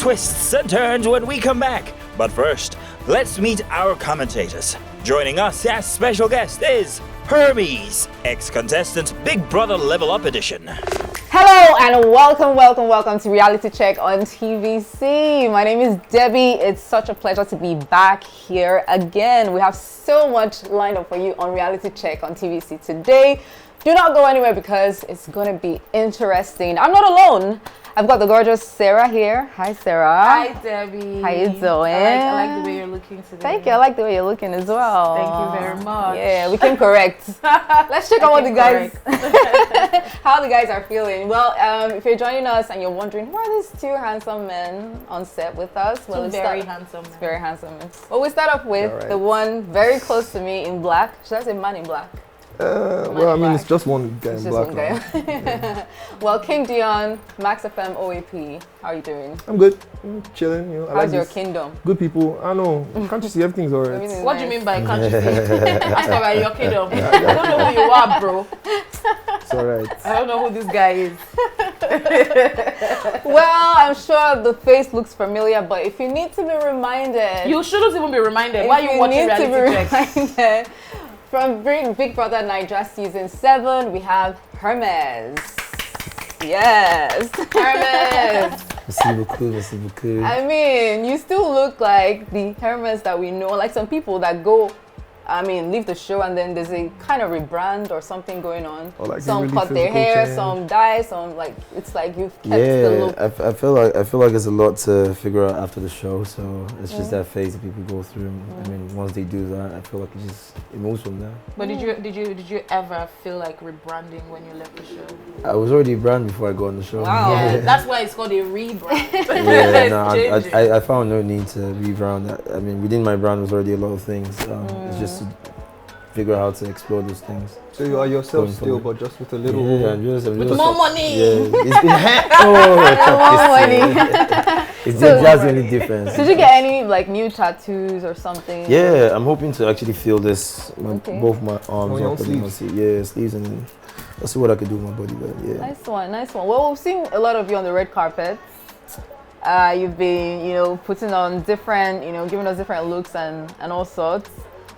twists and turns when we come back. But first, let's meet our commentators. Joining us as special guest is Hermes, ex-contestant Big Brother Level Up Edition. Hello and welcome to Reality Check on TVC. My name is Debbie. It's such a pleasure to be back here again. We have so much lined up for you on Reality Check on TVC today. Do not go anywhere because it's going to be interesting. I'm not alone. I've got the gorgeous Sarah here. Hi, Sarah. Hi, Debbie. How you doing? I like the way you're looking today. Thank you. I like the way you're looking as well. Thank you very much. Yeah, we came correct. Let's check out what the guys, how the guys are feeling. Well, if you're joining us and you're wondering, who are these two handsome men on set with us? Well, very handsome men. Very handsome men. Well, we start off with the one very close to me in black. Should I say man in black? Well, I mean, it's just one guy in black. Well, King Dion, Max FM OAP, how are you doing? I'm good. I'm chilling. You know, How's your kingdom? Good people. I know. Can't you see everything's alright? What do you mean by can't you see? Ask about your kingdom. I don't know who you are, bro. It's alright. I don't know who this guy is. Well, I'm sure the face looks familiar, but if you need to be reminded, you shouldn't even be reminded. Why are you watching Reality Check? From Big Brother Nigeria Season 7, we have Hermes. Yes, Hermes. Merci beaucoup. I mean, you still look like the Hermes that we know. Like some people that leave the show and then there's a kind of rebrand or something going on. Like some really cut their hair, change. Some dye, some it's like you've kept the look. I feel like there's a lot to figure out after the show, so it's just that phase that people go through. I mean, once they do that, I feel like it moves from there. But did you ever feel like rebranding when you left the show? I was already brand before I got on the show. Wow. Yeah, that's why it's called a rebrand. Yeah, no, I found no need to rebrand that. I mean, within my brand was already a lot of things. It's just to figure out how to explore those things. So you are yourself still, but just with a little... I'm just more money! Yeah, it's So, that's the only difference. Did you get any new tattoos or something? Yeah, I'm hoping to actually feel this, both my arms your up sleeves. sleeves, and then I'll see what I can do with my body, but yeah. Nice one. Well, we've seen a lot of you on the red carpet. You've been, putting on different, giving us different looks and all sorts.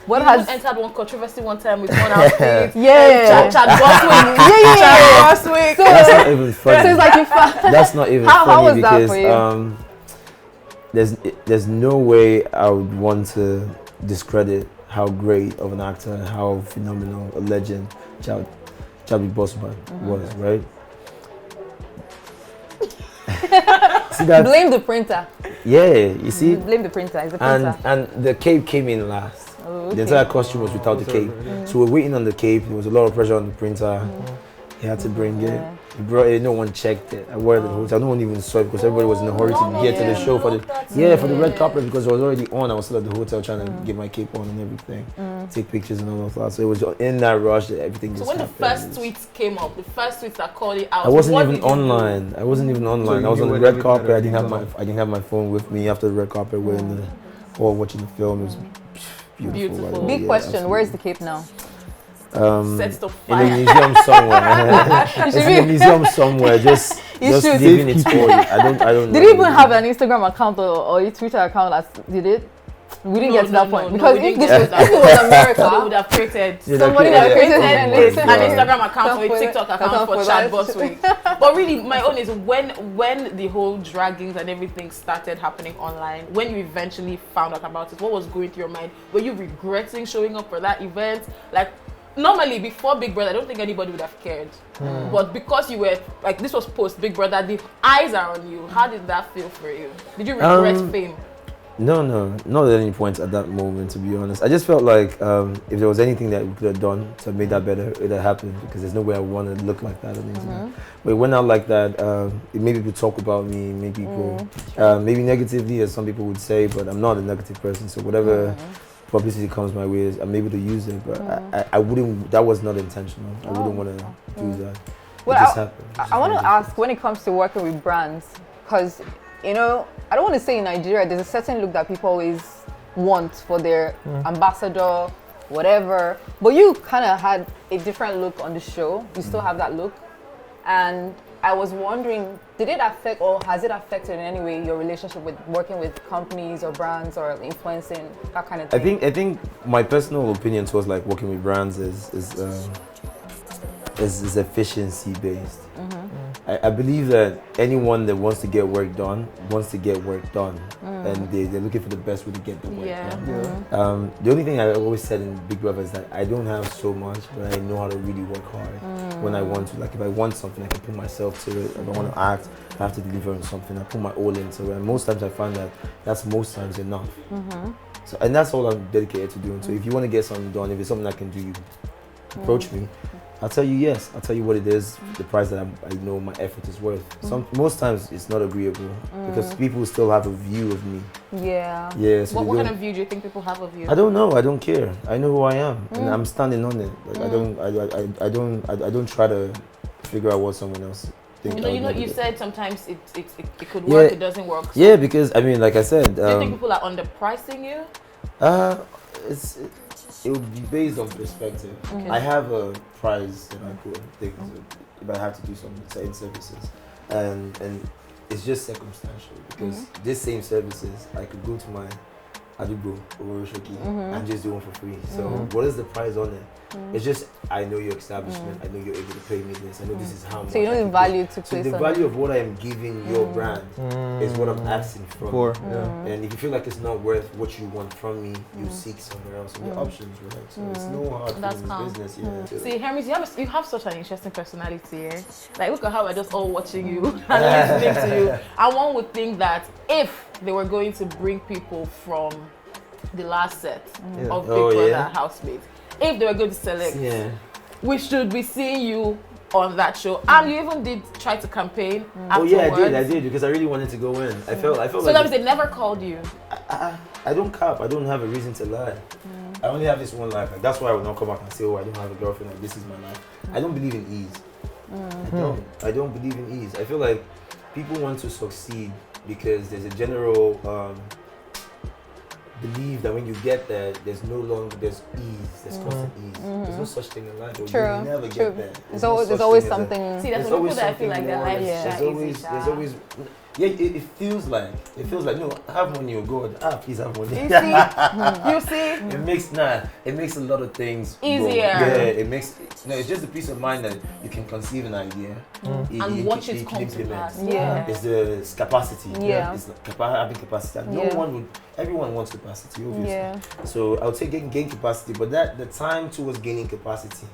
What has entered one controversy one time with one outfit? Chad Boswick. So that's not even funny. So it's like you found. That's not even how funny was because that for you? There's no way I would want to discredit how great of an actor and how phenomenal a legend Chad Boswick was, right? See that? Blame the printer. Yeah, you see. Blame the printer. It's the printer. And the cape came in last. Oh, okay. The entire costume was without the cape. So we're waiting on the cape. There was a lot of pressure on the printer. He had to bring it. He brought it. No one checked it. I wore it at the hotel. No one even saw it because everybody was in a hurry to get to the show for the red carpet because it was already on. I was still at the hotel trying to get my cape on and everything, take pictures and all of that. So it was in that rush that everything just happened. So when the first tweets came up, the first tweets that called it out, I wasn't even online. I was on the red carpet. I didn't have my phone with me after the red carpet. We're in the hall watching the film. It was beautiful. Big question. Where is the cape now? In the museum somewhere. It's in the museum somewhere. Just leaving it for you. I don't know. Did it even have an Instagram account or a Twitter account? Did it? We didn't get to that point because if it was America, they would have created somebody would have created an Instagram account or a TikTok account for Chad Boswick. But really, my own is when the whole draggings and everything started happening online. When you eventually found out about it, what was going through your mind? Were you regretting showing up for that event? Normally, before Big Brother, I don't think anybody would have cared. But because you were, this was post Big Brother, the eyes are on you. How did that feel for you? Did you regret fame? No, not at any point at that moment, to be honest. I just felt like if there was anything that we could have done to make that better, it would have happened because there's no way I wanted to look like that on the internet. But it went out like that. It made people talk about me, made people, maybe negatively, as some people would say, but I'm not a negative person, so whatever publicity comes my way, I'm able to use it, but I wouldn't, that was not intentional. I wouldn't want to do that. Well, it just happened. I want to ask, when it comes to working with brands, because, I don't want to say in Nigeria, there's a certain look that people always want for their ambassador, whatever, but you kind of had a different look on the show. You still have that look. And I was wondering, did it affect or has it affected in any way your relationship with working with companies or brands or influencing, that kind of thing? I think my personal opinion towards like working with brands is efficiency based. I believe that anyone that wants to get work done wants to get work done, and they're looking for the best way to get the work done. The only thing I always said in Big Brother is that I don't have so much, but I know how to really work hard when I want to. Like if I want something, I can put myself to it. If I want to act, I have to deliver on something. I put my all into it, and most times I find that that's most times enough. So, and that's all I'm dedicated to doing. So if you want to get something done, if it's something I can do, you approach me. I'll tell you yes. I'll tell you what it is, the price that I know my effort is worth. Most times it's not agreeable because people still have a view of me. Yeah. Yeah. So what kind of view do you think people have of you? I don't know. I don't care. I know who I am, and I'm standing on it. Like I don't try to figure out what someone else thinks. You said sometimes it could work. It doesn't work. So yeah, because I mean, like I said, do you think people are underpricing you? It would be based on perspective. I have a price that I put on things if I have to do some certain services, and it's just circumstantial because these same services I could go to my Adubo or Shoki and just do one for free. So what is the price on it? It's just I know your establishment. I know you're able to pay me this. I know this is how much. So you know the value to place the on value it. of what I am giving your brand is what I'm asking from you. And if you feel like it's not worth what you want from me, you seek somewhere else. And your options, right? So it's no hard feelings in this business. Yeah. See, Hermes, you have such an interesting personality. Eh? Like look at how we're just all watching you and listening to you. And one would think that if they were going to bring people from the last set of Big Brother Housemates, if they were going to select, we should be seeing you on that show. And you even did try to campaign afterwards. I did because I really wanted to go in. I felt so like that means they never called you. I don't cap. I don't have a reason to lie. I only have this one life. Like, that's why I will not come back and say, oh, I don't have a girlfriend. Like, this is my life. I don't believe in ease. I don't believe in ease. I feel like people want to succeed because there's a general believe that when you get there, there's ease, there's constant ease. There's no such thing in life. True. You never get there. There's always something. See, that's people that I feel like their life is there's always. Yeah, it feels like no, have money, oh God, please have money. You see, it makes a lot of things easier. It's just the peace of mind that you can conceive an idea and watch it come to pass. It's the capacity. It's having capacity. Everyone wants capacity, obviously. So I would say gain capacity, but the time towards gaining capacity,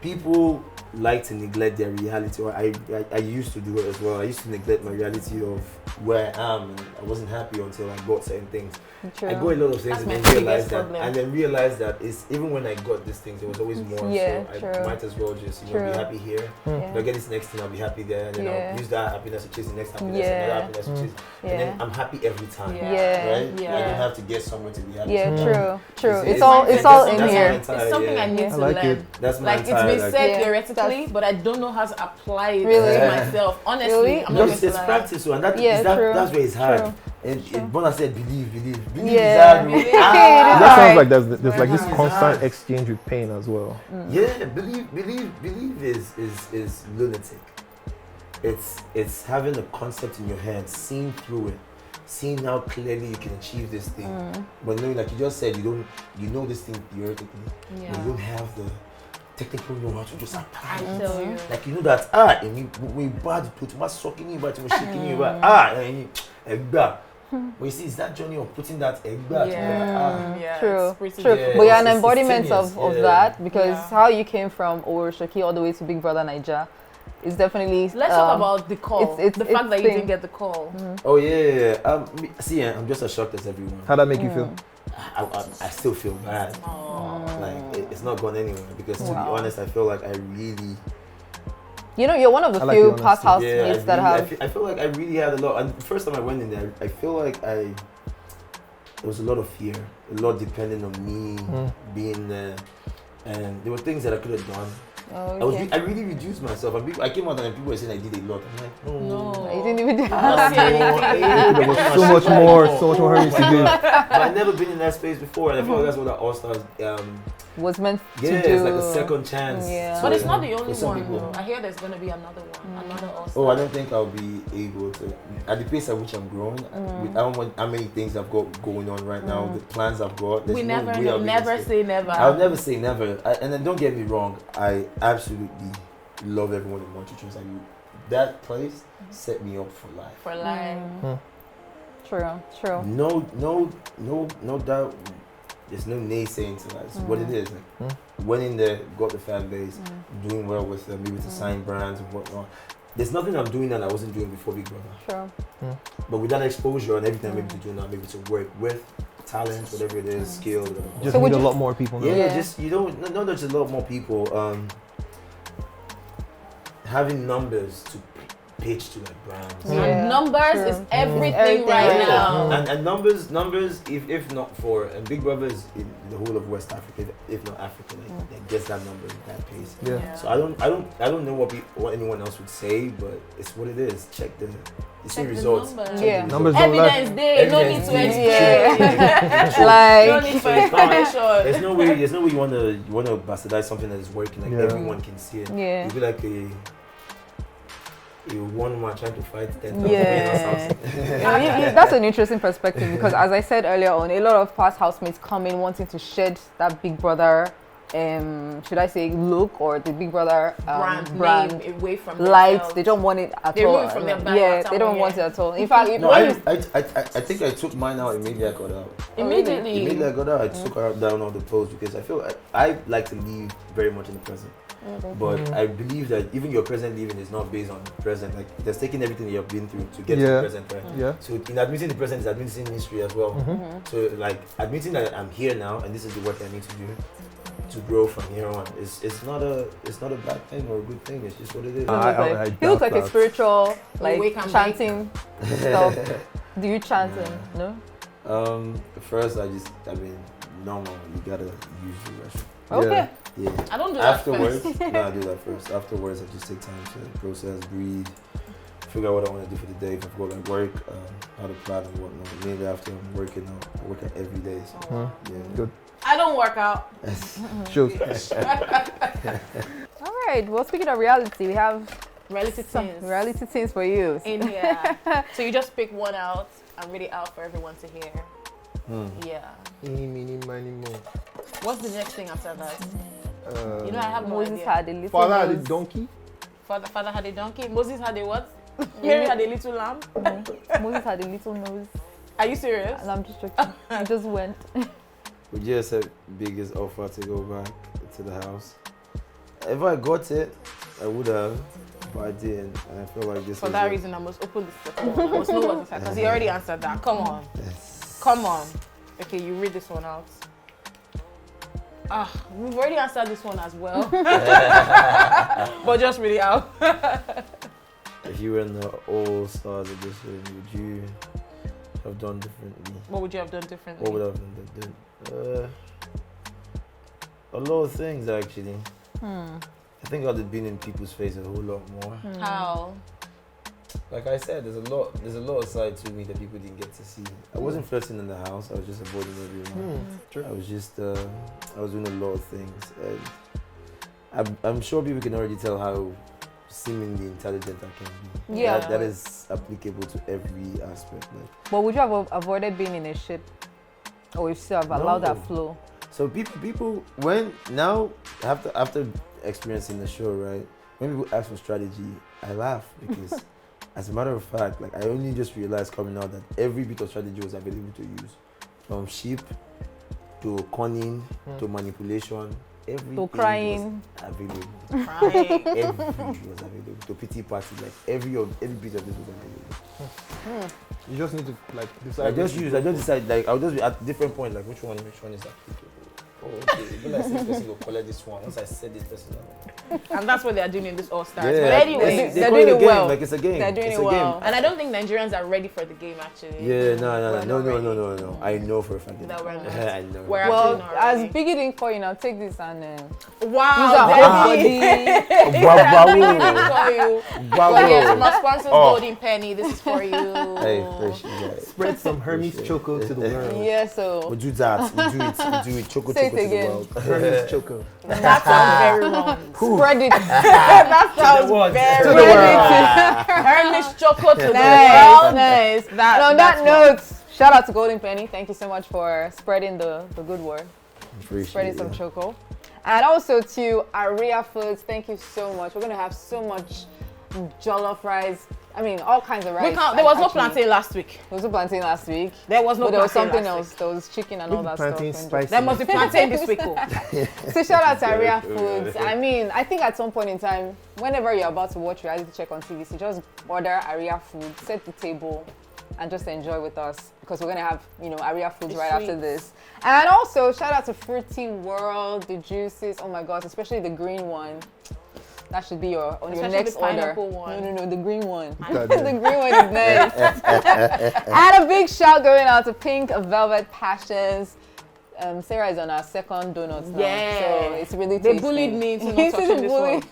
people like to neglect their reality, or I used to do it as well. I used to neglect my reality of where I am, and I wasn't happy until I got certain things. True. I got a lot of things and then realized that it's even when I got these things, there was always more. So I might as well just be happy here. If I get this next thing, I'll be happy there, and then I'll use that happiness to chase the next happiness, another happiness to chase, and then I'm happy every time. Right? I don't have to get somewhere to be happy. True. It's all in here. It's something I need to learn. That's my it's been said theoretically, but I don't know how to apply it to myself. Honestly, I'm not going to lie. It's practice, and that's where it's hard. And Bona said, believe is hard. That sounds like there's like this constant exchange with pain as well. Yeah, believe is lunatic. It's having a concept in your head, seeing through it, seeing how clearly you can achieve this thing. But knowing, like you just said, you know this thing theoretically, but you don't have the technical know how to just apply it. Like you know that we bad put my sucking you, but we're shaking you, but but you see, it's that journey of putting that egg back. True. But you're an embodiment of that, because how you came from Shoki all the way to Big Brother Naija is definitely. Let's talk about the call. The fact that you didn't get the call. Oh yeah. See, I'm just as shocked as everyone. How'd that make you feel? I still feel bad. Like it's not gone anywhere because to be honest, I feel like I really. You know, you're one of the few past housemates that have. I feel like I really had a lot. And the first time I went in there, I feel like there was a lot of fear, a lot depending on me being there, and there were things that I could have done. I really reduced myself. And I came out and people were saying I did a lot. I'm like, no, you didn't even do there was so much more Hermes to do. But I've never been in that space before, and I feel like that's what the All Stars was meant to do. Yeah, it's like a second chance. Yeah. But it's not the only some one. people. Though. I hear there's gonna be another one, another All-Star. Oh, I don't think I'll be able to. At the pace at which I'm growing, with how many things I've got going on right now, the plans I've got. We never say never. I'll never say never. And then don't get me wrong, I absolutely love everyone in Montreal. Like, that place set me up for life. For life. True. No doubt. There's no naysaying to that. It's what it is. Like, went in there, got the fan base, doing well with them, maybe to sign brands and whatnot. There's nothing I'm doing that I wasn't doing before Big Brother. True. But with that exposure and everything I'm able to do now, maybe to work with talent, whatever it is, skill. Just So need would a you- lot more people now. Yeah, just you don't know there's a lot more people having numbers to pitch to like brands. Yeah. And numbers True. is everything Everything. right Yeah. now. And numbers, if not for Big Brother is in the whole of West Africa, if not Africa, that gets that number at that pace. Yeah. So I don't know what anyone else would say, but it's what it is. Check the results. numbers. Check the Yeah. results. Numbers don't lie. Evidence day, no need to Evidence. explain. Like, No need for There's information. no way you wanna bastardize something that is working, like Yeah. everyone can see it. Yeah. You'd be like a one man trying to fight 10,000 Yeah. or something. That's an interesting perspective because, as I said earlier on, a lot of past housemates come in wanting to shed that Big Brother, should I say, look, or the Big Brother brand name away from light. themselves. They don't want it at They all. remove it from their Yeah, bio they don't account, want it yeah. at all. In fact, No, when you- I think I took mine out immediately I got out. Immediately. Immediately I got out, I took out down all the posts because I feel I like to live very much in the present. But I believe that even your present living is not based on the present. Like, it's taking everything that you've been through to get to the Yeah. present, right? Yeah. So in admitting the present is admitting history as well. So like admitting that I'm here now and this is the work I need to do to grow from here on. It's not a bad thing or a good thing. It's just what it is. I he looks doubt like a that. spiritual, like wake and chanting stuff. Do you chant him? No. First I mean normal. You gotta use the restroom. Okay. Yeah. I don't do that Afterwards, first. no, I do that first. Afterwards, I just take time to process, breathe, figure out what I want to do for the day. If I've got like work, how to plan and whatnot. Maybe after I'm working out, I work out every day. So, yeah. Good. I don't work out. Shows. All right. Well, speaking of reality, we have Reality some things reality things for you. in here. So you just pick one out and read it out for everyone to hear. Yeah. Eeny, meeny, miny, mo. What's the next thing after that? You know, I have no Moses idea. had a little Father had a nose. donkey. Father had a donkey. Moses had a what? Mary had a little lamb. Moses had a little nose. Are you serious? And I'm just joking. He just went. Would you accept biggest offer to go back to the house? If I got it, I would have, but I didn't. And I feel like this For was that it. reason, I must open this phone. I must know what's inside because he already answered that. Come on. Come on. Okay, you read this one out. We've already answered this one as well. But just read it out. If you were in the All-Stars edition, would you have done differently? What would you have done differently? What would I have done? A lot of things actually. I think I'd have been in people's face a whole lot more. How? Like I said, there's a lot of side to me that people didn't get to see. I wasn't flirting in the house. I was just avoiding everyone. I was just I was doing a lot of things, and I'm sure people can already tell how seemingly intelligent I can be. Yeah. That is applicable to every aspect. Like, But would you have avoided being in a ship? Or would you still have allowed No. that flow? so people when now after experiencing the show, right? When people ask for strategy, I laugh because. As a matter of fact, like I only just realized coming out that every bit of strategy was available to use, from sheep to conning to manipulation. Everything To crying. was available. Crying. Everything was available. To pity party, like every bit of this was available. You just need to like I decide. just decide like I'll just be at different point like which one is applicable. Oh, okay. Even like this person will collect this one. Once I said this person. And that's what they're doing in this All Stars. Yeah, But anyway, they're call doing a it game, well. Like it's a game. They're doing It's it a well. game. and I don't think Nigerians are ready for the game actually. Yeah, We're not ready. no. I know for a fact That we're not. I know. We're actually Well, not as ready. Biggie didn't call you now, take this and use Wow, our whole Debbie. body. Call you. Bravo. But yes, from our sponsors, Oh. Golden Penny, this is for you. Hey, appreciate it. Spread some Hermes Appreciate it. choco to the world. Yeah, so We'll do that. We'll do it. so it again. Hermes choco. That sounds very wrong. Spread it. That sounds very To the wrong. Hermes choco to the Nice, world. nice. And on that's that note, shout out to Golden Penny. Thank you so much for spreading the good word. Spreading some choco. And also to Aria Foods, thank you so much. We're going to have so much jollof rice. I mean, all kinds of rice. There was no plantain last week. There was no plantain last week. There was no But there was plantain something last else. week. There was chicken and all that Plantain stuff. spicy. There must be plantain this week. So shout out to Aria Foods. I mean, I think at some point in time, whenever you're about to watch reality check on TV, so just order Aria Food, set the table, and just enjoy with us because we're gonna have, you know, Aria Foods right after this. And also shout out to Fruity World, the juices. Oh my gosh, especially the green one. That should be on your next the order. pineapple one. No, the green one. God, The green one is nice. And a big shout going out to Pink Velvet Passions. Sarah is on our second donut now, Yeah. so it's really They tasty. bullied me into You not see touching the this bully? one.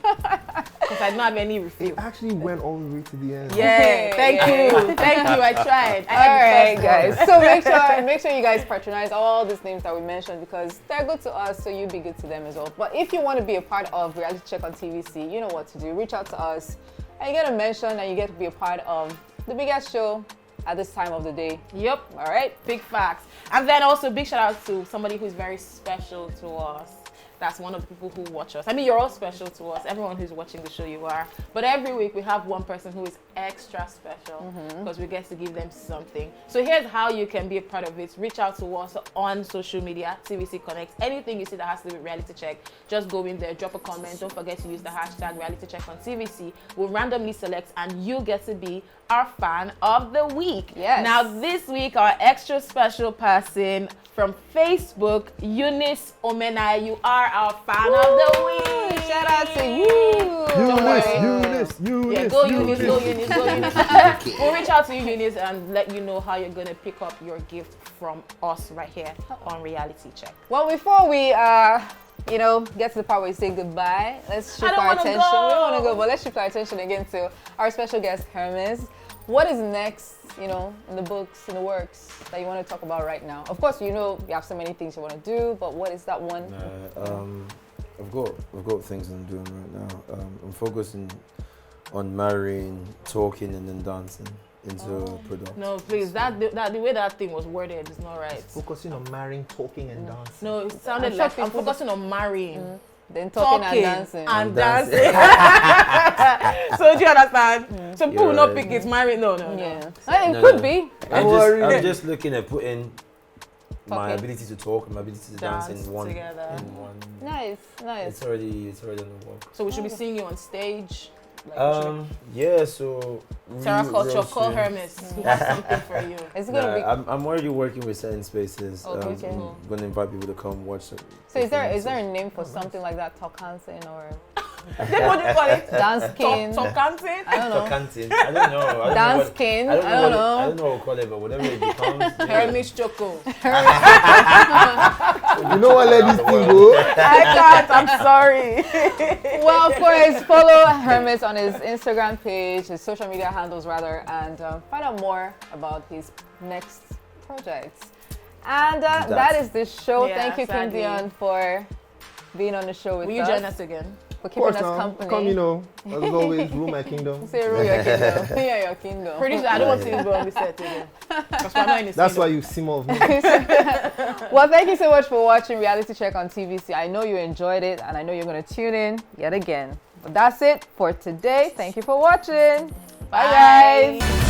Because I don't have any refill. It actually went all the way to the end. Yeah, thank you. Thank you, I tried. I All right, had the guys. first So make sure you guys patronize all these names that we mentioned because they're good to us, so you be good to them as well. But if you want to be a part of Reality Check on TVC, you know what to do. Reach out to us, and you get a mention, and you get to be a part of the biggest show at this time of the day. Yep, All right. big facts. And then also big shout out to somebody who's very special to us. That's one of the people who watch us. I mean, you're all special to us. Everyone who's watching the show, you are. But every week we have one person who is extra special because we get to give them something. So here's how you can be a part of it. Reach out to us on social media, TVC Connect. Anything you see that has to do with reality check, just go in there, drop a comment. Don't forget to use the hashtag reality check on TVC. We'll randomly select and you get to be our fan of the week. Yes. Now this week, our extra special person from Facebook, Eunice Omena, you are our fan of the week. Shout out to you. Eunice. Yeah, go Eunice. We'll reach out to you, Eunice, and let you know how you're gonna pick up your gift from us right here on Reality Check. Well, before we get to the part where we say goodbye, let's shift don't our wanna attention. go. We don't want to go, but let's shift our attention again to our special guest, Hermes. What is next, in the books, in the works that you want to talk about right now? Of course, you have so many things you want to do, but what is that one? I've got things I'm doing right now. I'm focusing on marrying, talking, and then dancing into product. No, please, the way that thing was worded is not right. Focusing on marrying, talking, and dancing. No, it sounded I'm like sure I'm people- focusing on marrying. Then talking and dancing. and dancing. dancing. So do you understand? Some people will not You're pick it marrying. No. Yeah. So- It No, could no. be. I'm just looking at putting my Okay. ability to talk and my ability to dance Dance in one. together. In one. Nice. It's already on the work. So we should be seeing you on stage. Like, Yeah, so Sarah real Culture, call soon. Hermes. He has something for you. It's going to be. I'm already working with certain spaces. Okay, okay. I'm going to invite people to come watch. So is there a name for something like that? Talk dancing or Then what do you call it? dance king? Top dancing? I don't know. Canteen. I don't know. I don't Dance know what, king? I don't I don't know. know. I don't know what to call it, but whatever it becomes. yeah. Hermes Choco. You know what, let this thing go? I can't, I'm sorry. Well, of course, follow Hermes on his Instagram page, his social media handles rather, and find out more about his next projects. And that is the show. Yeah, Thank you, King sadly. Dion, for being on the show with Will you us. join us again? For Of keeping course us now. company. Come, as always, rule my kingdom. Say rule your kingdom. Yeah, your kingdom. Producer, I don't want to see this boy on the set again. Because we're not in the That's scene. why you see more of me. Well, thank you so much for watching Reality Check on TVC. I know you enjoyed it, and I know you're going to tune in yet again. But that's it for today. Thank you for watching. Bye guys.